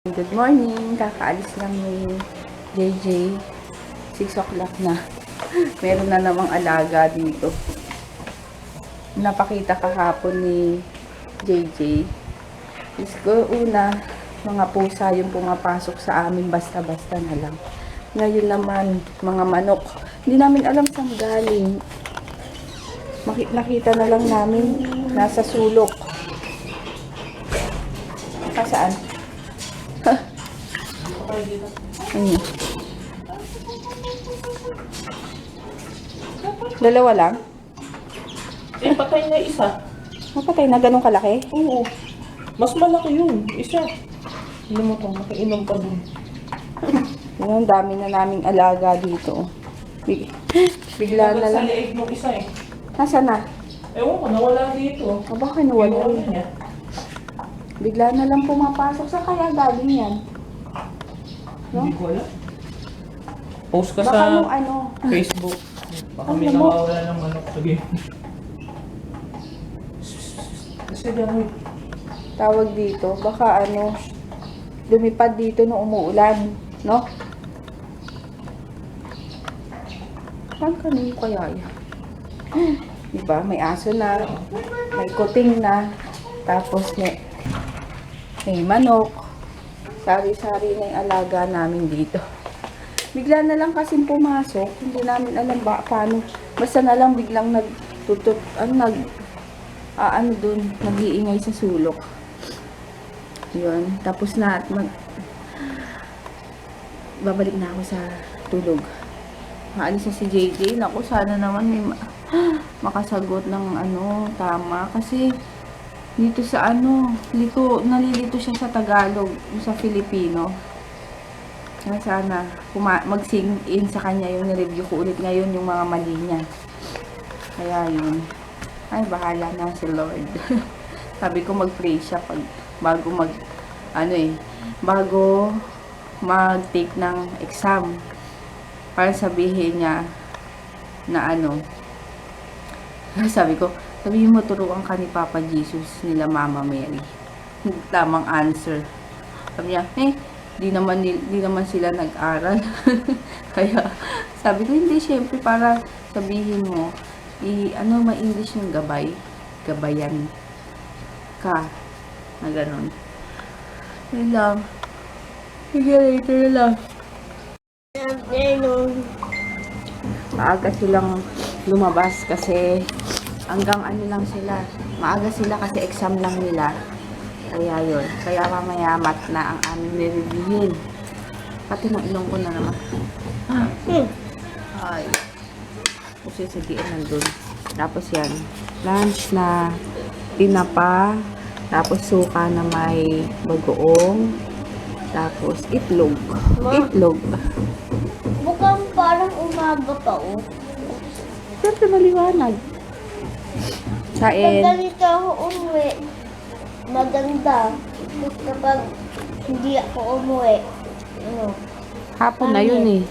Good morning! Kakaalis lang ni JJ. 6 o'clock na. Meron na namang alaga dito. Napakita kahapon ni JJ. Is ko una, mga pusa yung pumapasok sa amin basta-basta na lang. Ngayon naman, mga manok. Hindi namin alam saan galing. Nakita na lang namin nasa sulok. Saan? Ayun. Dalawa lang? Eh, patay na isa. Mapatay na ganun kalaki? Oo. Mas malaki yun. Isa. Hindi mo ito, makainom pa dun. Yun, dami na naming alaga dito. Bigla na Sa lang. leeg nung isa eh. Nasaan na? Ewan ko, nawala dito. O baka nawala Kinuha rin. niya. Bigla na lang pumapasok. Saan kaya galing yan? No? Hindi ko alam. Post ka Baka sa nung ano. Facebook. Baka may Ano mo? nawawala ng manok. Sige. Kasi gano'n. Tawag dito. Baka ano. Lumipad dito nung umuulan. No? Saan kanino kaya yan? Diba? May aso na. May kuting na. Tapos may manok. Sari-sari na yung alaga namin dito. Bigla na lang kasing pumasok. Hindi namin alam ba paano. Basta na lang biglang nagtutut, dun, nag-iingay sa sulok. Yun. Tapos na, babalik na ako sa tulog. Maalis na si JJ. Naku, sana naman may makasagot ng tama. Kasi, dito sa nalilito siya sa Tagalog, sa Filipino. Sana mag-sing in sa kanya yung review ko ulit ngayon yung mga mali niya. Kaya yun. Ay, bahala na si Lord. Sabi ko mag-pray siya bago bago mag-take ng exam. Para sabihin niya na sabihin mo, turuan ka ni Papa Jesus nila Mama Mary. Tamang answer. Sabi niya, di naman sila nag-aral. Kaya, sabi ko, hindi, syempre, para sabihin mo, ma-English yung gabayan ka, na gano'n. Yun lang. Sige, later na lang. Maaga silang lumabas kasi hanggang lang sila. Maaga sila kasi exam lang nila. Kaya yun. Kaya mamaya mat na ang aming nireviewin. Pati ng ilong ko na naman. Ay. Kasi sagiin nandun. Tapos yan. Lunch na tinapa. Tapos suka na may bagoong. Tapos itlog. Itlog. Mukhang parang umaga pa, oh. Siyempre maliwanag. Pag Kain. ganito ako umuwi, maganda. Kapag hindi ako umuwi, Hapon na yun eh.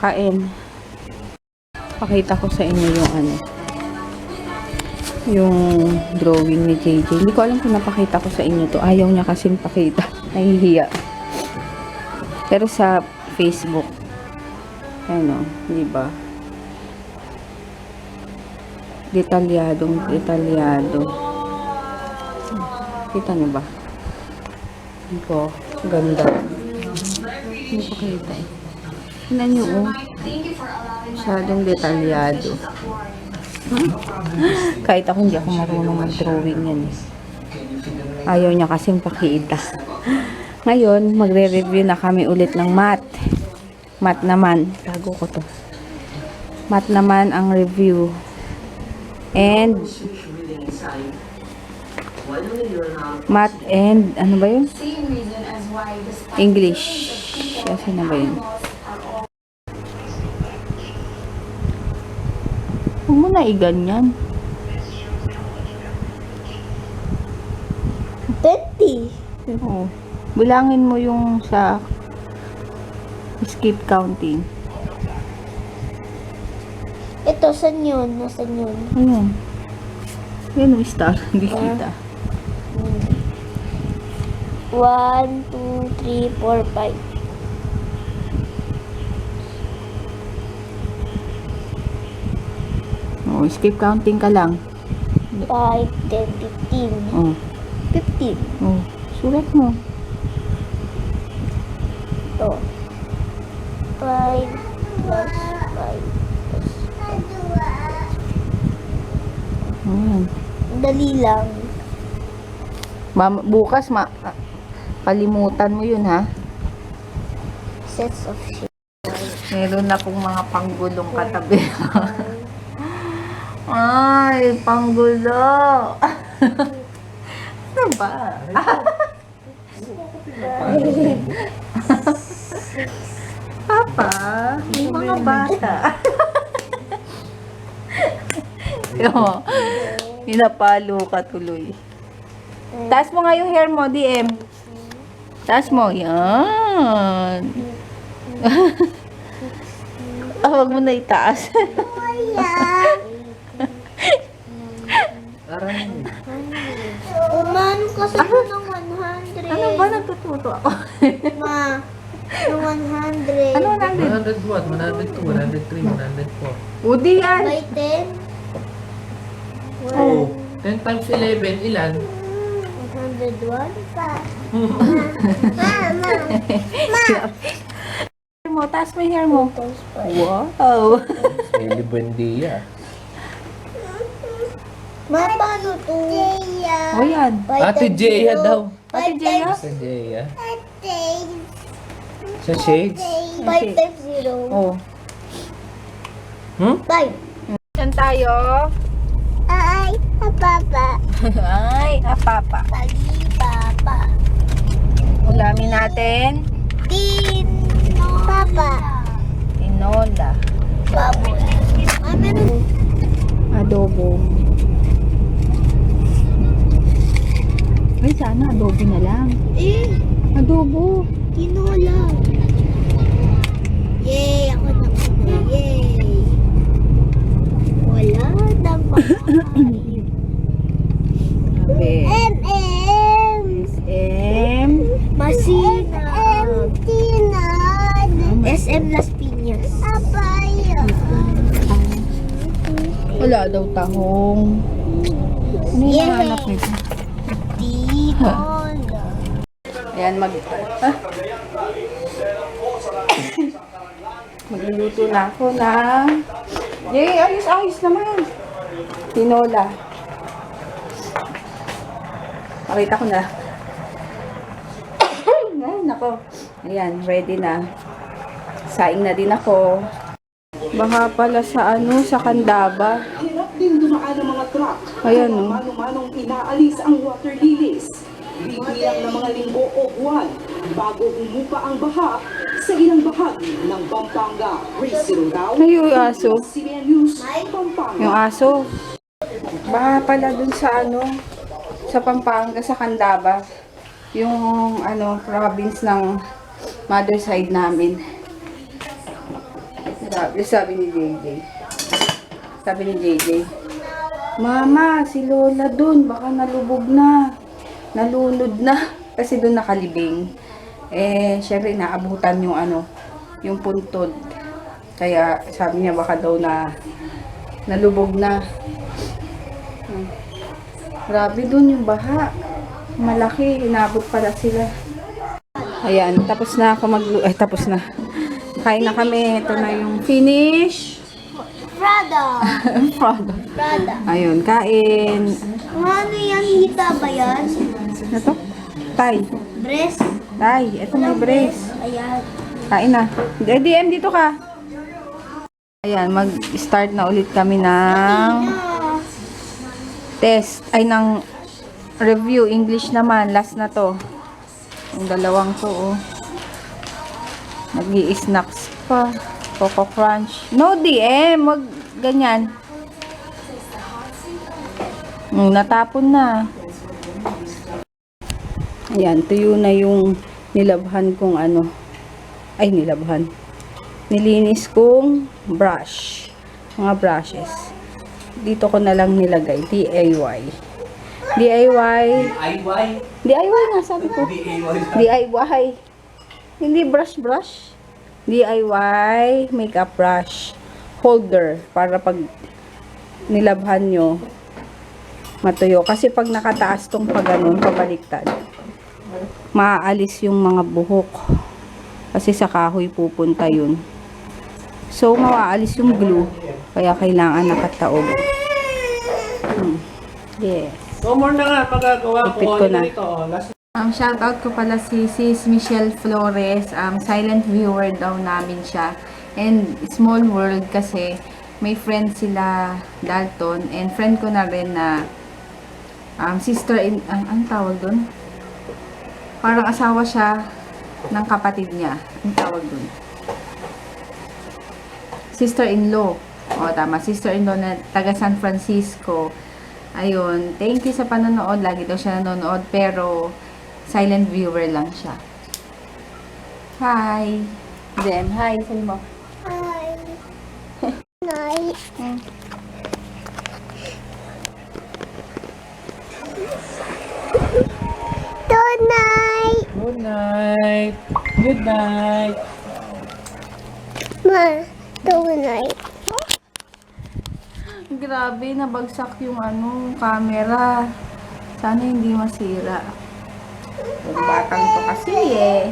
Kain. Pakita ko sa inyo yung drawing ni JJ. Hindi ko alam kung napakita ko sa inyo to. Ayaw niya kasing pakita. Nahihiya. Pero sa Facebook. Ayun o. Diba? Detalyado. Kita niyo ba? Ito. Ganda. Hindi pakita eh. Tingnan niyo oh. Masyadong detalyado. Kahit ako hindi ako marunong mag-drawing yan eh. Ayaw niya kasing pakita. Ngayon, magre-review na kami ulit ng math. Math naman. Tago ko to. Math naman ang review. And math and ano ba yun? English. Kasi na ba yun? Huwag mo na iganyan. 20. Oo. Bilangin mo yung sa skip counting. Ito, saan yun? Nasaan yun? Ayan. Yan yung star. Hindi kita. 1, 2, 3, 4, 5. Oh, skip counting ka lang. 5, 10, 15. Oh, 15. oh. Sulat mo. Ito. 5 plus 5 plus 5. Ayan. Dali lang. Bukas, kalimutan mo yun, ha? Sets of shape. Meron na pong mga panggulong katabi. Ay, panggulo. Ano ba? Papa, yung mga bata. Yo, pinapalo ka tuloy. Taas mo nga yung hair mo, DM. Taas mo. Yan. Huwag mo na itaas. Umano kasi ko ng 100. Ano ba? Nagtututo ako. Ma, ng 100. Ano lang din? 100 what? 102, 103, 104. Udi yan. By 10? Oh, 10 times 11, ilan? 101? Hair mo, taas mo yung hair mo. Times 5. Wow. Eli Buendia. Ma, paano to? O yan. Ate Jaya daw. Ate Jaya? Sa Jaya. Sa Shades? 5 times 0. Oh. Hmm? 5. Yan tayo. Ay, papa. Ay, papa. Pagi, papa. Ulamin natin. Papa. Tinola. Baboy. Meron. Adobo. Ay, sana adobo na lang. Adobo. Tinola. Yay! Ako na muna. Yay! Wala na pa. Sabi. M. SM. Masina. SM Las Piñas. Wala daw tahong. Ano yung Yay. hanap nito? Tinola. Ayan, magluluto na ako ng yay, ayos naman. Tinola. Pakita ko na. Ay, nako. Ayan, ready na. Saing na din ako. Baka pala sa sa Candaba. Hirap din dumaan ng mga truck. Ayan, no? Mano-manong inaalis ang water lilies. Bibilang ng mga linggo o buwan bago humupa ang baha sa ilang bahagi ng Pampanga. Race Zero daw. Ay, yung aso. CBN News, Pampanga. Yung aso. Baka pala dun sa sa Pampanga, sa Candaba. Yung province ng mother side namin. Grabe, sabi ni JJ. Sabi ni JJ, Mama, si Lola dun, baka nalubog na. Nalunod na. Kasi dun nakalibing. Eh, syempre, naabutan yung yung puntod. Kaya sabi niya baka daw nalubog na. Grabe dun yung baha. Malaki, inabot pala sila. Ayan, tapos na ako tapos na. Kain na kami. Ito na yung finish. Prada. Prada. Ayun, kain. Ano yan? Hita ba yan? Ano to? Tay. Breast? Tay, ito may brace. Ayan. Kain na. DM, dito ka. Ayan, mag-start na ulit kami ng test. Ay, ng review. English naman. Last na to. Yung dalawang to, oh. Nag-i-snacks pa. Coco Crunch. No, DM. Wag ganyan. Natapon na. Ayan, tuyo na yung nilabhan kong ay, nilabhan. Nilinis kong brush. Mga brushes. Dito ko na lang nilagay. DIY. DIY. IY. DIY nga sabi ko. DIY. Hindi brush. DIY makeup brush holder para pag nilabhan nyo matuyo. Kasi pag nakataas tong pag ganun, pabaliktad, maaalis yung mga buhok. Kasi sa kahoy pupunta yun. So, mawaalis yung glue. Kaya kailangan nakataob. Yes. One more na nga magagawa ko. Ipit ko na. Ito, last. Shoutout ko pala si Sis Michelle Flores. Silent viewer daw namin siya. And small world kasi may friend sila Dalton. And friend ko na rin na sister in... Ang tawag dun? Parang asawa siya ng kapatid niya. Ang tawag dun? Sister-in-law. O, tama. Sister-in-law na taga San Francisco. Ayun. Thank you sa panonood. Lagi daw siya nanonood. Pero, silent viewer lang siya. Hi! Then, hi. Sabi mo. Hi. Night. Good night. Good night. Good night. Ma, good night. Grabe, nabagsak yung camera. Sana hindi masira. Yung batang to kasi eh.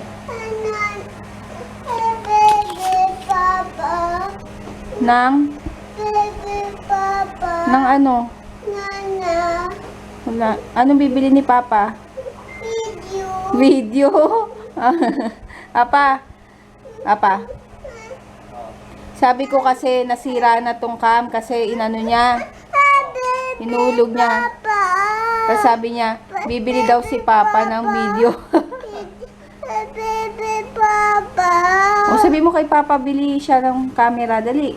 Baby Papa. Nang Baby Papa. ano? Nana. Wala. Anong bibili ni Papa? Video. Video. Apa? Sabi ko kasi nasira na tong cam kasi inano niya. Inulog niya. Papa. Tapos sabi niya, bibili daw si Papa ng video. Baby Papa. O sabi mo kay Papa, bili siya ng camera. Dali.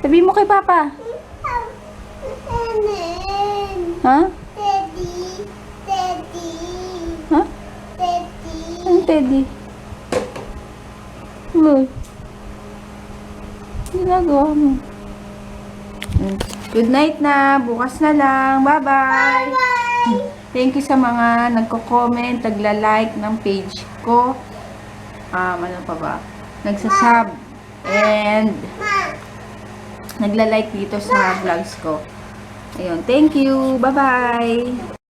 Sabi mo kay Papa. Amen. Ha? Teddy. Teddy. Ha? Teddy. Ang Teddy. Uy. Ginagawa mo. Good night na. Bukas na lang. Bye-bye. Thank you sa mga nagko-comment, nagla-like ng page ko. Ano pa ba? Nagsasub. And nagla-like dito sa vlogs ko. Ayun. Thank you. Bye-bye.